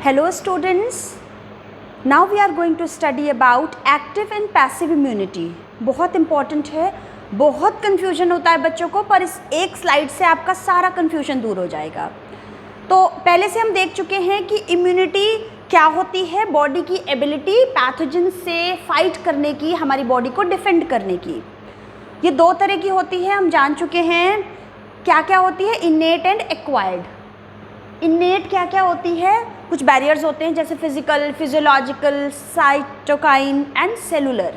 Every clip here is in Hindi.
Hello students, now we are going to study about active and passive immunity। बहुत important है, बहुत confusion होता है बच्चों को, पर इस एक स्लाइड से आपका सारा confusion दूर हो जाएगा। तो पहले से हम देख चुके हैं कि इम्यूनिटी क्या होती है, बॉडी की एबिलिटी पैथोजन से फाइट करने की, हमारी बॉडी को डिफेंड करने की। ये दो तरह की होती है, हम जान चुके हैं क्या क्या होती है, इनेट एंड एक्वायर्ड। इनेट क्या क्या होती है, कुछ बैरियर्स होते हैं जैसे physical, physiological, cytokine and cellular.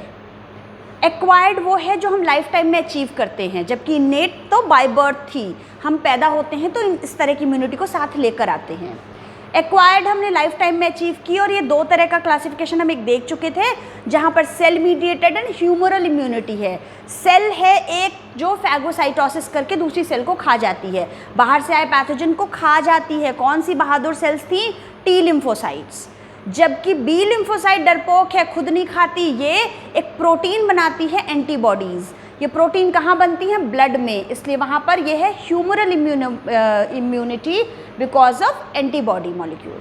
Acquired वो है जो हम लाइफ टाइम में अचीव करते हैं, जबकि इनेट तो बाय बर्थ थी, हम पैदा होते हैं तो इस तरह की इम्यूनिटी को साथ लेकर आते हैं। एक्वायर्ड हमने लाइफ टाइम में अचीव की, और ये दो तरह का क्लासिफिकेशन हम एक देख चुके थे, जहाँ पर cell mediated and humoral immunity है। सेल है एक जो फैगोसाइटोसिस करके दूसरी सेल को खा जाती है, बाहर से आए पैथोजन को खा जाती है। कौन सी बहादुर सेल्स थी? T lymphocytes. जबकि बी लिम्फोसाइट डरपोक है, खुद नहीं खाती, ये एक प्रोटीन बनाती है एंटीबॉडीज़। ये प्रोटीन कहाँ बनती है? ब्लड में, इसलिए वहाँ पर ये है humoral immunity because of antibody molecule.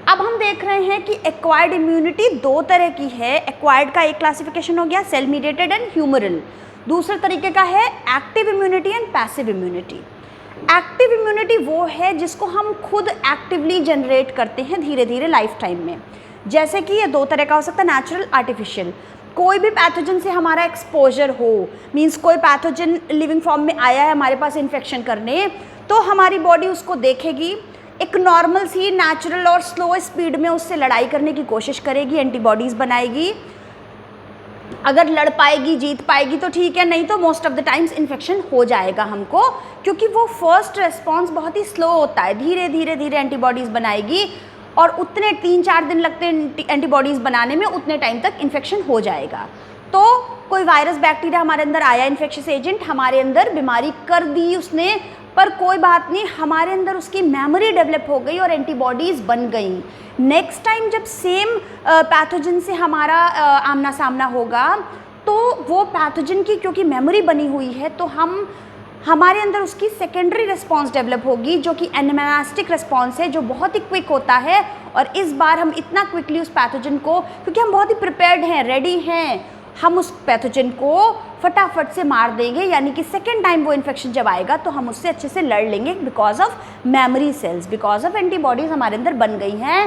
अब हम देख रहे हैं कि एक्वायर्ड इम्यूनिटी दो तरह की है। एक्वायर्ड का एक क्लासिफिकेशन हो गया सेल मीडिएटेड एंड ह्यूमरल, दूसरे तरीके का है active immunity and passive immunity. Active immunity वो है जिसको हम खुद एक्टिवली जनरेट करते हैं धीरे धीरे लाइफ टाइम में। जैसे कि ये दो तरह का हो सकता है, नेचुरल, आर्टिफिशियल। कोई भी पैथोजन से हमारा एक्सपोजर हो, मींस कोई पैथोजन लिविंग फॉर्म में आया है हमारे पास इन्फेक्शन करने, तो हमारी बॉडी उसको देखेगी, एक नॉर्मल सी नेचुरल और स्लो स्पीड में उससे लड़ाई करने की कोशिश करेगी, एंटीबॉडीज़ बनाएगी। अगर लड़ पाएगी, जीत पाएगी तो ठीक है, नहीं तो most of the times infection हो जाएगा हमको, क्योंकि वो फर्स्ट रिस्पॉन्स बहुत ही स्लो होता है। धीरे धीरे धीरे एंटीबॉडीज़ बनाएगी, और उतने 3-4 दिन लगते हैं एंटीबॉडीज़ बनाने में, उतने टाइम तक इन्फेक्शन हो जाएगा। तो कोई वायरस बैक्टीरिया हमारे अंदर आया, इन्फेक्शियस एजेंट हमारे अंदर बीमारी कर दी उसने, पर कोई बात नहीं, हमारे अंदर उसकी मेमोरी डेवलप हो गई और एंटीबॉडीज़ बन गई। नेक्स्ट टाइम जब सेम पैथोजन से हमारा आमना सामना होगा, तो वो पैथोजन की क्योंकि मेमोरी बनी हुई है, तो हमारे अंदर उसकी सेकेंडरी रिस्पॉन्स डेवलप होगी, जो कि एनामास्टिक रिस्पॉन्स है, जो बहुत ही क्विक होता है। और इस बार हम इतना क्विकली उस पैथोजन को, क्योंकि हम बहुत ही प्रिपेयर्ड हैं, रेडी हैं, हम उस पैथोजन को फटाफट से मार देंगे। यानी कि सेकेंड टाइम वो इन्फेक्शन जब आएगा तो हम उससे अच्छे से लड़ लेंगे, because of memory cells, because of antibodies हमारे अंदर बन गई हैं,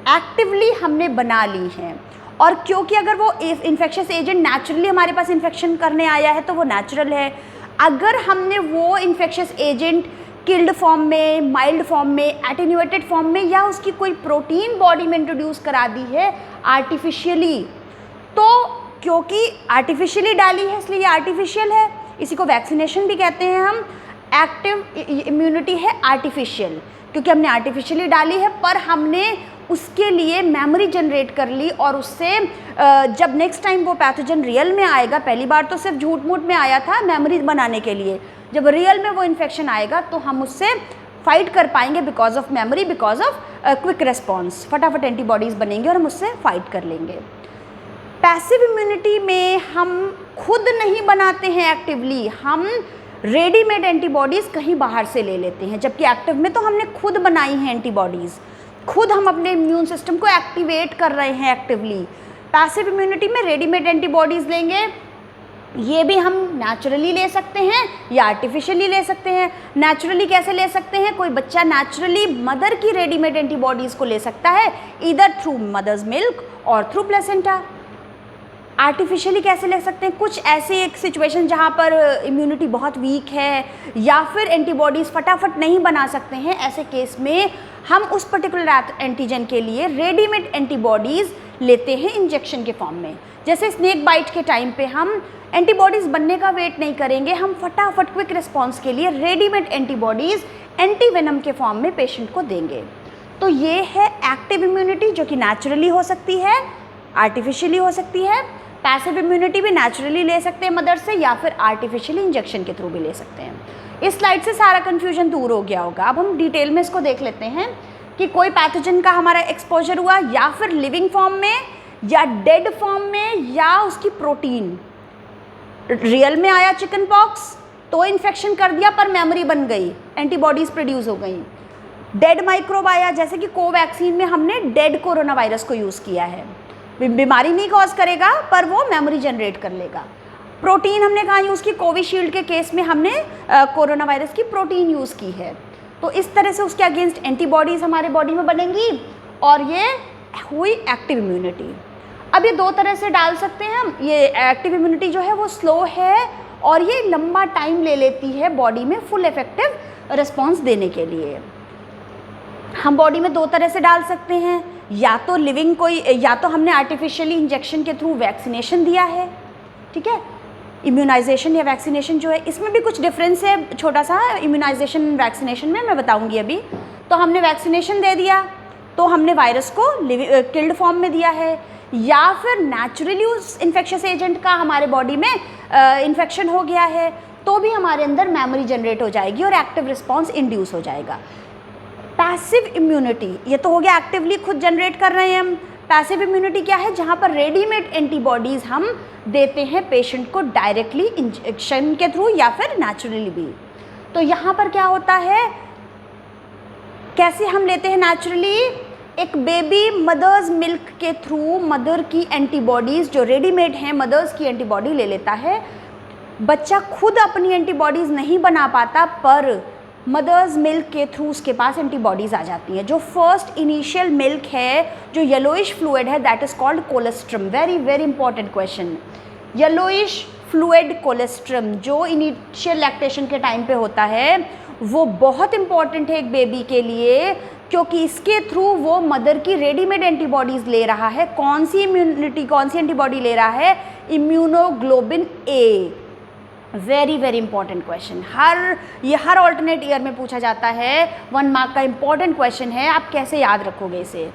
एक्टिवली हमने बना ली हैं। और क्योंकि अगर वो इन्फेक्शियस एजेंट नेचुरली हमारे पास इन्फेक्शन करने आया है तो वो नेचुरल है। अगर हमने वो इन्फेक्शियस एजेंट किल्ड फॉर्म में, माइल्ड फॉर्म में, एटेन्यूएटेड फॉर्म में, या उसकी कोई प्रोटीन बॉडी में इंट्रोड्यूस करा दी है आर्टिफिशियली, तो क्योंकि आर्टिफिशियली डाली है इसलिए ये आर्टिफिशियल है। इसी को वैक्सीनेशन भी कहते हैं हम। एक्टिव इम्यूनिटी है आर्टिफिशियल, क्योंकि हमने आर्टिफिशियली डाली है, पर हमने उसके लिए मेमोरी जनरेट कर ली, और उससे जब नेक्स्ट टाइम वो पैथोजन रियल में आएगा, पहली बार तो सिर्फ झूठ मूठ में आया था मेमोरी बनाने के लिए, जब रियल में वो इन्फेक्शन आएगा तो हम उससे फाइट कर पाएंगे because of memory, because of quick response, फटाफट एंटीबॉडीज़ बनेंगे और हम उससे फाइट कर लेंगे। पैसिव इम्यूनिटी में हम खुद नहीं बनाते हैं एक्टिवली, हम रेडीमेड एंटीबॉडीज़ कहीं बाहर से ले लेते हैं, जबकि एक्टिव में तो हमने खुद बनाई हैं एंटीबॉडीज़, खुद हम अपने इम्यून सिस्टम को एक्टिवेट कर रहे हैं एक्टिवली। पैसिव इम्यूनिटी में रेडीमेड एंटीबॉडीज़ लेंगे, ये भी हम नेचुरली ले सकते हैं या आर्टिफिशियली ले सकते हैं। नेचुरली कैसे ले सकते हैं? कोई बच्चा नेचुरली मदर की रेडीमेड एंटीबॉडीज़ को ले सकता है, ईदर थ्रू मदर्स मिल्क और थ्रू प्लेसेंटा। आर्टिफिशियली कैसे ले सकते हैं? कुछ ऐसे एक सिचुएशन जहाँ पर इम्यूनिटी बहुत वीक है या फिर एंटीबॉडीज़ फटाफट नहीं बना सकते हैं, ऐसे केस में हम उस पर्टिकुलर एंटीजन के लिए रेडीमेड एंटीबॉडीज़ लेते हैं इंजेक्शन के फॉर्म में। जैसे स्नेक बाइट के टाइम पे हम एंटीबॉडीज़ बनने का वेट नहीं करेंगे, हम फटाफट क्विक रिस्पॉन्स के लिए रेडीमेड एंटीबॉडीज़ एंटीवेनम के फॉर्म में पेशेंट को देंगे। तो ये है एक्टिव इम्यूनिटी, जो कि नेचुरली हो सकती है, आर्टिफिशियली हो सकती है। पैसिव इम्यूनिटी भी नेचुरली ले सकते हैं मदर से, या फिर आर्टिफिशियली इंजेक्शन के थ्रू भी ले सकते हैं। इस स्लाइड से सारा कन्फ्यूजन दूर हो गया होगा। अब हम डिटेल में इसको देख लेते हैं कि कोई पैथोजन का हमारा एक्सपोजर हुआ, या फिर लिविंग फॉर्म में, या डेड फॉर्म में, या उसकी प्रोटीन। रियल में आया चिकन पॉक्स तो इन्फेक्शन कर दिया, पर मेमोरी बन गई, एंटीबॉडीज़ प्रोड्यूस हो गई। डेड माइक्रोब आया, जैसे कि कोवैक्सीन में हमने डेड कोरोना वायरस को यूज़ किया है, बीमारी नहीं कॉज करेगा पर वो मेमोरी जनरेट कर लेगा। प्रोटीन हमने कहाँ यूज़ की, कोविशील्ड के केस में हमने कोरोना वायरस की प्रोटीन यूज़ की है। तो इस तरह से उसके अगेंस्ट एंटीबॉडीज़ हमारे बॉडी में बनेंगी और ये हुई एक्टिव इम्यूनिटी। अब ये दो तरह से डाल सकते हैं हम। ये एक्टिव इम्यूनिटी जो है वो स्लो है और ये लंबा टाइम ले लेती है बॉडी में फुल इफेक्टिव रिस्पॉन्स देने के लिए। हम बॉडी में दो तरह से डाल सकते हैं, या तो लिविंग कोई, या तो हमने आर्टिफिशियली इंजेक्शन के थ्रू वैक्सीनेशन दिया है, ठीक है। इम्यूनाइजेशन या वैक्सीनेशन जो है इसमें भी कुछ डिफरेंस है छोटा सा, इम्यूनाइजेशन वैक्सीनेशन में मैं बताऊंगी अभी। तो हमने वैक्सीनेशन दे दिया तो हमने वायरस को किल्ड फॉर्म में दिया है, या फिर नेचुरली उस इन्फेक्शियस एजेंट का हमारे बॉडी में इन्फेक्शन हो गया है तो भी हमारे अंदर मेमोरी जनरेट हो जाएगी और एक्टिव रिस्पॉन्स इंड्यूस हो जाएगा। पैसिव इम्यूनिटी, ये तो हो गया एक्टिवली खुद जनरेट कर रहे हैं हम। पैसिव इम्यूनिटी क्या है, जहाँ पर रेडीमेड एंटीबॉडीज़ हम देते हैं पेशेंट को डायरेक्टली इंजेक्शन के थ्रू या फिर नेचुरली भी। तो यहाँ पर क्या होता है, कैसे हम लेते हैं नेचुरली, एक बेबी मदर्स मिल्क के थ्रू मदर की एंटीबॉडीज़ जो रेडीमेड हैं, मदर्स की एंटीबॉडी ले लेता है। बच्चा खुद अपनी एंटीबॉडीज़ नहीं बना पाता पर मदर्स मिल्क के थ्रू उसके पास एंटीबॉडीज़ आ जाती हैं। जो फर्स्ट इनिशियल मिल्क है, जो येलोइश फ्लूइड है, that is called colostrum. Very very important question. Yellowish fluid colostrum जो इनिशियल लैक्टेशन के टाइम पे होता है वो बहुत इंपॉर्टेंट है एक बेबी के लिए, क्योंकि इसके थ्रू वो मदर की रेडीमेड एंटीबॉडीज़ ले रहा है। कौन सी इम्यूनिटी, कौन सी एंटीबॉडी ले रहा है, इम्यूनोग्लोबिन ए। वेरी वेरी इंपॉर्टेंट क्वेश्चन, हर ऑल्टरनेट ईयर में पूछा जाता है, 1 मार्क का इंपॉर्टेंट क्वेश्चन है। आप कैसे याद रखोगे इसे।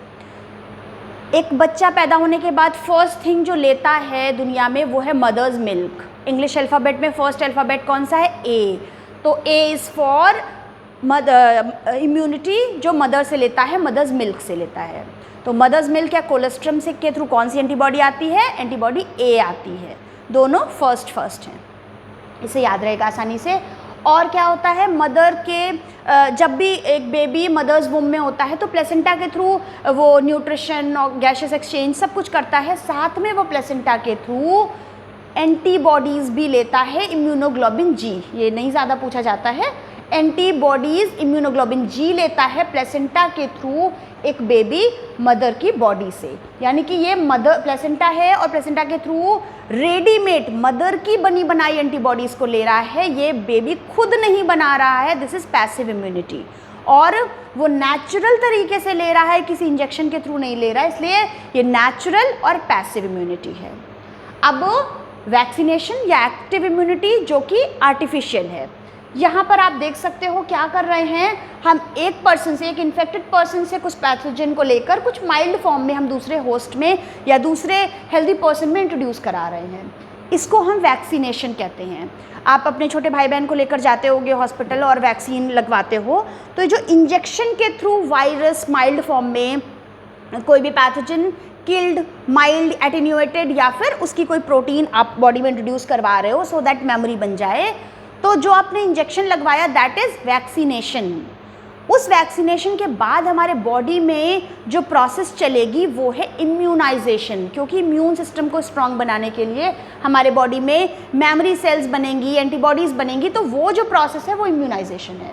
एक बच्चा पैदा होने के बाद फर्स्ट थिंग जो लेता है दुनिया में वो है मदर्स मिल्क। इंग्लिश अल्फ़ाबेट में फर्स्ट अल्फ़ाबेट कौन सा है, ए। तो A is for mother, immunity जो मदर से लेता है, मदर्स मिल्क से लेता है। तो मदर्स मिल्क या कोलेस्ट्रम से के थ्रू कौन सी एंटीबॉडी आती है, एंटीबॉडी ए आती है। दोनों फर्स्ट हैं, इसे याद रहेगा आसानी से। और क्या होता है, मदर के जब भी एक बेबी मदर्स वूम में होता है तो प्लेसेंटा के थ्रू वो न्यूट्रिशन और गैसेस एक्सचेंज सब कुछ करता है, साथ में वो प्लेसेंटा के थ्रू एंटीबॉडीज़ भी लेता है, इम्यूनोग्लोबिन जी। ये नहीं ज़्यादा पूछा जाता है। एंटीबॉडीज़ इम्यूनोग्लोबिन जी लेता है प्लेसेंटा के थ्रू एक बेबी मदर की बॉडी से। यानी कि ये मदर प्लेसेंटा है और प्लेसेंटा के थ्रू रेडीमेड मदर की बनी बनाई एंटीबॉडीज़ को ले रहा है, ये बेबी खुद नहीं बना रहा है। This is passive immunity. और वो नेचुरल तरीके से ले रहा है, किसी इंजेक्शन के थ्रू नहीं ले रहा है, इसलिए ये नेचुरल और पैसिव इम्यूनिटी है। अब वैक्सीनेशन या एक्टिव इम्यूनिटी जो कि आर्टिफिशियल है, यहाँ पर आप देख सकते हो क्या कर रहे हैं, हम एक पर्सन से, एक इन्फेक्टेड पर्सन से कुछ पैथोजन को लेकर कुछ माइल्ड फॉर्म में हम दूसरे होस्ट में या दूसरे हेल्दी पर्सन में इंट्रोड्यूस करा रहे हैं। इसको हम वैक्सीनेशन कहते हैं। आप अपने छोटे भाई बहन को लेकर जाते होगे हॉस्पिटल और वैक्सीन लगवाते हो, तो जो इंजेक्शन के थ्रू वायरस माइल्ड फॉर्म में कोई भी पैथोजन किल्ड, माइल्ड, एटेन्यूएटेड या फिर उसकी कोई प्रोटीन आप बॉडी में इंट्रोड्यूस करवा रहे हो सो दैट मेमोरी बन जाए, तो जो आपने इंजेक्शन लगवाया दैट इज़ वैक्सीनेशन। उस वैक्सीनेशन के बाद हमारे बॉडी में जो प्रोसेस चलेगी वो है इम्यूनाइजेशन, क्योंकि इम्यून सिस्टम को स्ट्रांग बनाने के लिए हमारे बॉडी में मेमोरी सेल्स बनेंगी, एंटीबॉडीज़ बनेंगी, तो वो जो प्रोसेस है वो इम्यूनाइजेशन है।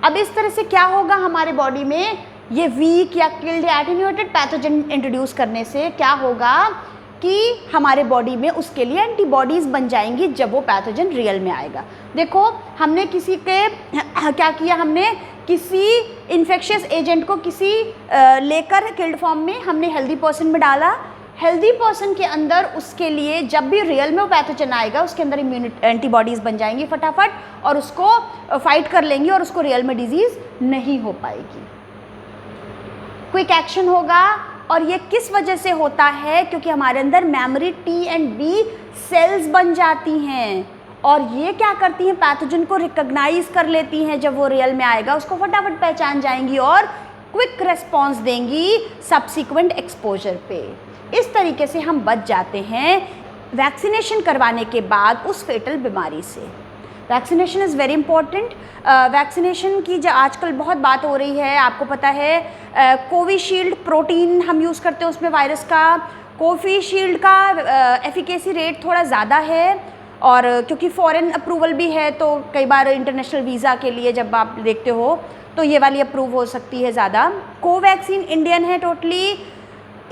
अब इस तरह से क्या होगा, हमारे बॉडी में ये वीक या किल्ड या एटेन्यूएटेड पैथोजन इंट्रोड्यूस करने से क्या होगा कि हमारे बॉडी में उसके लिए एंटीबॉडीज़ बन जाएंगी जब वो पैथोजन रियल में आएगा। देखो हमने किसी के क्या किया, हमने किसी इन्फेक्शियस एजेंट को किसी लेकर किल्ड फॉर्म में हमने हेल्दी पर्सन में डाला। हेल्दी पर्सन के अंदर उसके लिए जब भी रियल में वो पैथोजन आएगा उसके अंदर एंटीबॉडीज़ बन जाएंगी फटाफट और उसको फाइट कर लेंगी और उसको रियल में डिजीज़ नहीं हो पाएगी। क्विक एक्शन होगा। और ये किस वजह से होता है, क्योंकि हमारे अंदर memory T and B cells बन जाती हैं और ये क्या करती हैं, पैथोजन को रिकॉग्नाइज कर लेती हैं। जब वो रियल में आएगा उसको फटाफट पहचान जाएंगी और क्विक रिस्पॉन्स देंगी सब्सिक्वेंट एक्सपोजर पे। इस तरीके से हम बच जाते हैं वैक्सीनेशन करवाने के बाद उस फेटल बीमारी से। Vaccination is very important. Vaccination की जो आजकल बहुत बात हो रही है, आपको पता है कोविशील्ड प्रोटीन हम यूज़ करते हैं उसमें वायरस का। कोविशील्ड का एफिकेसी रेट थोड़ा ज़्यादा है, और क्योंकि फॉरेन अप्रूवल भी है तो कई बार इंटरनेशनल वीज़ा के लिए जब आप देखते हो तो ये वाली अप्रूव हो सकती है ज़्यादा। कोवैक्सीन इंडियन है टोटली,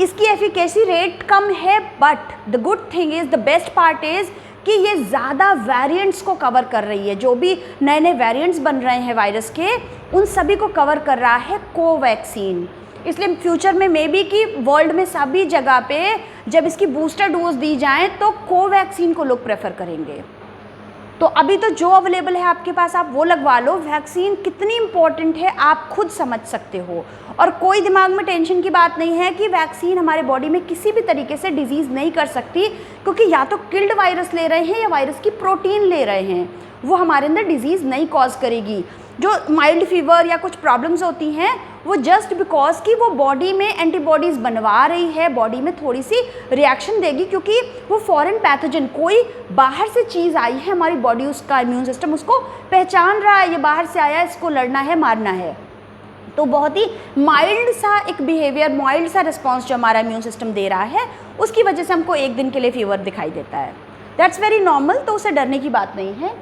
इसकी एफिकेसी रेट कम है, but the good thing is, the best part is कि ये ज़्यादा वेरिएंट्स को कवर कर रही है। जो भी नए नए वेरिएंट्स बन रहे हैं वायरस के, उन सभी को कवर कर रहा है कोवैक्सीन। इसलिए फ्यूचर में मे बी कि वर्ल्ड में सभी जगह पे जब इसकी बूस्टर डोज दी जाए तो कोवैक्सीन को लोग प्रेफर करेंगे। तो अभी तो जो अवेलेबल है आपके पास आप वो लगवा लो। वैक्सीन कितनी इम्पॉर्टेंट है आप खुद समझ सकते हो, और कोई दिमाग में टेंशन की बात नहीं है कि वैक्सीन हमारे बॉडी में किसी भी तरीके से डिजीज़ नहीं कर सकती, क्योंकि या तो किल्ड वायरस ले रहे हैं या वायरस की प्रोटीन ले रहे हैं, वो हमारे अंदर डिजीज़ नहीं कॉज करेगी। जो माइल्ड फीवर या कुछ प्रॉब्लम्स होती हैं वो जस्ट बिकॉज कि वो बॉडी में एंटीबॉडीज़ बनवा रही है, बॉडी में थोड़ी सी रिएक्शन देगी, क्योंकि वो फॉरेन पैथोजन कोई बाहर से चीज़ आई है, हमारी बॉडी उसका इम्यून सिस्टम उसको पहचान रहा है, ये बाहर से आया है, इसको लड़ना है, मारना है। तो बहुत ही माइल्ड सा एक बिहेवियर, माइल्ड सा रिस्पॉन्स जो हमारा इम्यून सिस्टम दे रहा है, उसकी वजह से हमको एक दिन के लिए फीवर दिखाई देता है। दैट्स वेरी नॉर्मल, तो उसे डरने की बात नहीं है।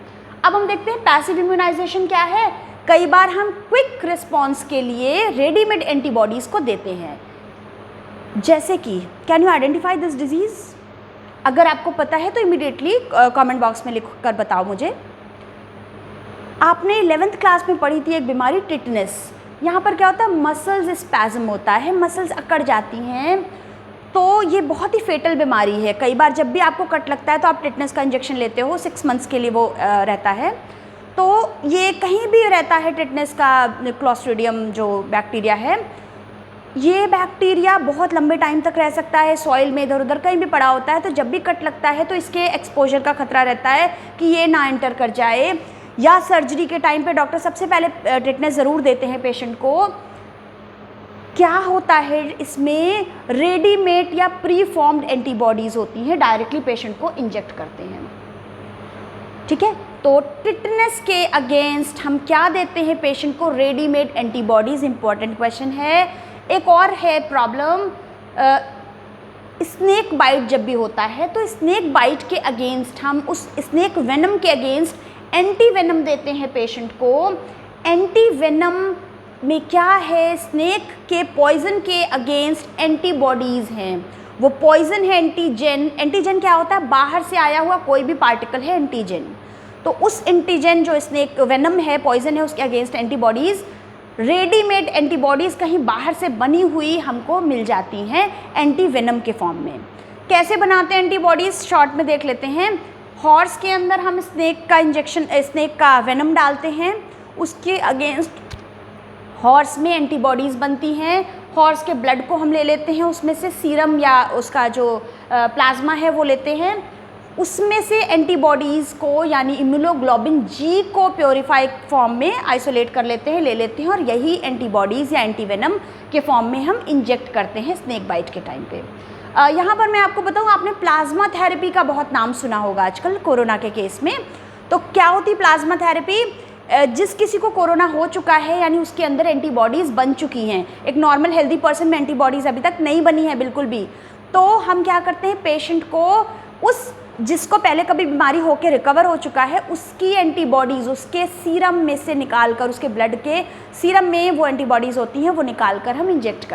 अब हम देखते हैं पैसिव इम्यूनाइजेशन क्या है। कई बार हम क्विक रिस्पॉन्स के लिए रेडीमेड एंटीबॉडीज़ को देते हैं, जैसे कि can you identify this disease? अगर आपको पता है तो इमीडिएटली कमेंट बॉक्स में लिख कर बताओ मुझे। आपने 11th क्लास में पढ़ी थी एक बीमारी टिटनेस। यहाँ पर क्या होता है, मसल्स स्पैज़म होता है, मसल्स अकड़ जाती हैं, तो ये बहुत ही फेटल बीमारी है। कई बार जब भी आपको कट लगता है तो आप टिटनेस का इंजेक्शन लेते हो, 6 मंथ्स के लिए वो रहता है। तो ये कहीं भी रहता है टिटनेस का क्लोस्ट्रीडियम जो बैक्टीरिया है, ये बैक्टीरिया बहुत लंबे टाइम तक रह सकता है, सॉइल में इधर उधर कहीं भी पड़ा होता है। तो जब भी कट लगता है तो इसके एक्सपोजर का खतरा रहता है कि ये ना एंटर कर जाए, या सर्जरी के टाइम पे डॉक्टर सबसे पहले टिटनेस ज़रूर देते हैं पेशेंट को। क्या होता है इसमें, रेडीमेड या प्री फॉर्म्ड एंटीबॉडीज़ होती हैं, डायरेक्टली पेशेंट को इंजेक्ट करते हैं। ठीक है, तो टिटनेस के अगेंस्ट हम क्या देते हैं पेशेंट को? Readymade antibodies. इंपॉर्टेंट क्वेश्चन है। एक और है प्रॉब्लम, स्नेक बाइट जब भी होता है तो स्नेक बाइट के अगेंस्ट हम उस स्नेक वेनम के अगेंस्ट एंटी वेनम देते हैं पेशेंट को। एंटी वेनम में क्या है, स्नेक के पॉइजन के अगेंस्ट एंटीबॉडीज़ हैं। वो पॉइजन है एंटीजन। एंटीजन क्या होता है, बाहर से आया हुआ कोई भी पार्टिकल है एंटीजन। तो उस एंटीजन जो स्नेक वेनम है, पॉइजन है, उसके अगेंस्ट एंटीबॉडीज़, रेडीमेड एंटीबॉडीज़ कहीं बाहर से बनी हुई हमको मिल जाती हैं एंटी वेनम के फॉर्म में। कैसे बनाते हैं एंटीबॉडीज़, शॉर्ट में देख लेते हैं। हॉर्स के अंदर हम स्नेक का इंजेक्शन, स्नेक का वेनम डालते हैं, उसके अगेंस्ट हॉर्स में एंटीबॉडीज़ बनती हैं। हॉर्स के ब्लड को हम ले लेते हैं, उसमें से सीरम या उसका जो प्लाज्मा है वो लेते हैं, उसमें से एंटीबॉडीज़ को यानी इम्यूनोग्लोबिन जी को प्योरीफाई फॉर्म में आइसोलेट कर लेते हैं, ले लेते हैं, और यही एंटीबॉडीज़ या एंटीवेनम के फॉर्म में हम इंजेक्ट करते हैं स्नेक बाइट के टाइम पे। यहाँ पर मैं आपको बताऊँ, आपने प्लाज्मा थेरेपी का बहुत नाम सुना होगा आजकल कोरोना के केस में। तो क्या होती प्लाज्मा थेरेपी? जिस किसी को कोरोना हो चुका है यानी उसके अंदर एंटीबॉडीज़ बन चुकी हैं, एक नॉर्मल हेल्दी पर्सन में एंटीबॉडीज़ अभी तक नहीं बनी है बिल्कुल भी, तो हम क्या करते हैं, पेशेंट को उस जिसको पहले कभी बीमारी होकर रिकवर हो चुका है उसकी एंटीबॉडीज़ उसके सीरम में से निकाल कर, उसके ब्लड के सीरम में वो एंटीबॉडीज़ होती हैं वो निकाल कर हम इंजेक्ट करते हैं।